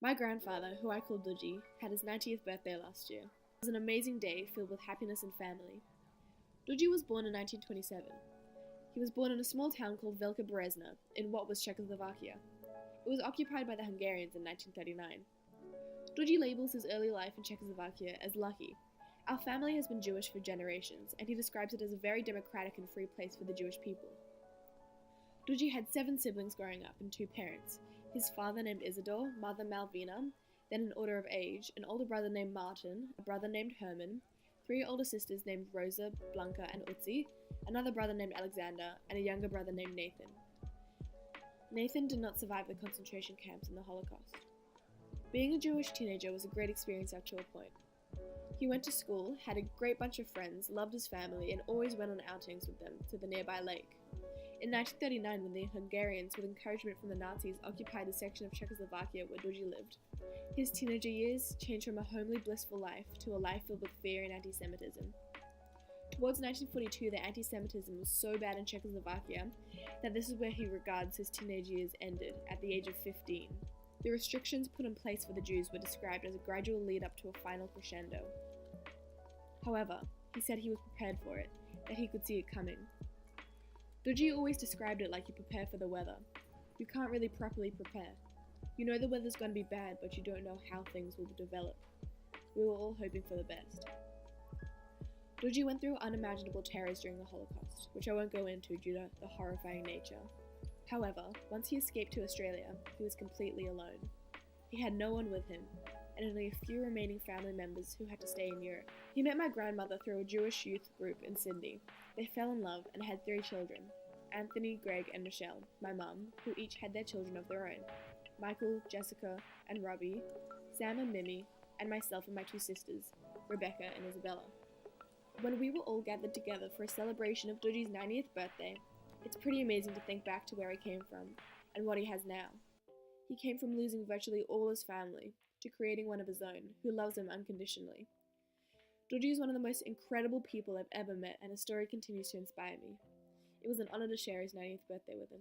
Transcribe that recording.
My grandfather, who I call Duji, had his 90th birthday last year. It was an amazing day filled with happiness and family. Duji was born in 1927. He was born in a small town called Velika Berezna in what was Czechoslovakia. It was occupied by the Hungarians in 1939. Duji labels his early life in Czechoslovakia as lucky. Our family has been Jewish for generations, and he describes it as a very democratic and free place for the Jewish people. Duji had 7 siblings growing up and 2 parents. His father named Isidore, mother Malvina, then in order of age, an older brother named Martin, a brother named Herman, 3 older sisters named Rosa, Blanca, and Utsi, another brother named Alexander, and a younger brother named Nathan. Nathan did not survive the concentration camps and the Holocaust. Being a Jewish teenager was a great experience up to a point. He went to school, had a great bunch of friends, loved his family, and always went on outings with them to the nearby lake. In 1939, when the Hungarians, with encouragement from the Nazis, occupied the section of Czechoslovakia where Duji lived, his teenager years changed from a homely, blissful life to a life filled with fear and anti-Semitism. Towards 1942, the anti-Semitism was so bad in Czechoslovakia that this is where he regards his teenage years ended, at the age of 15. The restrictions put in place for the Jews were described as a gradual lead up to a final crescendo. However, he said he was prepared for it, that he could see it coming. Duji always described it like you prepare for the weather. You can't really properly prepare. You know the weather's going to be bad, but you don't know how things will develop. We were all hoping for the best. Duji went through unimaginable terrors during the Holocaust, which I won't go into due to the horrifying nature. However, once he escaped to Australia, he was completely alone. He had no one with him, and only a few remaining family members who had to stay in Europe. He met my grandmother through a Jewish youth group in Sydney. They fell in love and had 3 children, Anthony, Greg, and Michelle, my mum, who each had their children of their own, Michael, Jessica, and Robbie, Sam and Mimi, and myself and my 2 sisters, Rebecca and Isabella. When we were all gathered together for a celebration of Duji's 90th birthday, it's pretty amazing to think back to where he came from and what he has now. He came from losing virtually all his family to creating one of his own, who loves him unconditionally. Duji is one of the most incredible people I've ever met, and his story continues to inspire me. It was an honor to share his 90th birthday with him.